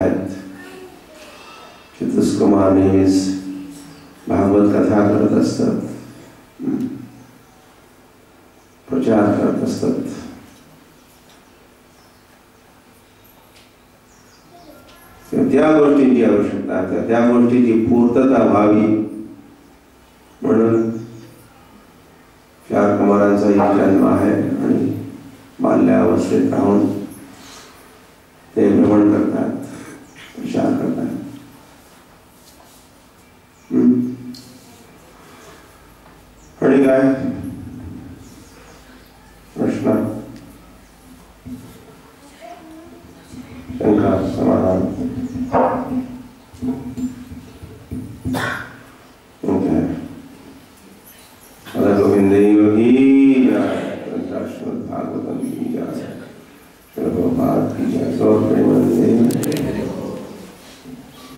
आहेत. चित्तूस कुमार नेहमीच भागवत कथा करत असतात, प्रचार करत असतात. त्या गोष्टींची आवश्यकता आहे, त्या गोष्टीची पूर्तता व्हावी म्हणून चार कुमारांचा एक जन्म आहे आणि बाल्यावस्थेत राहून ते भ्रमण करतात, प्रचार करतात. आणि काय प्रश्न, शंका, समाधान?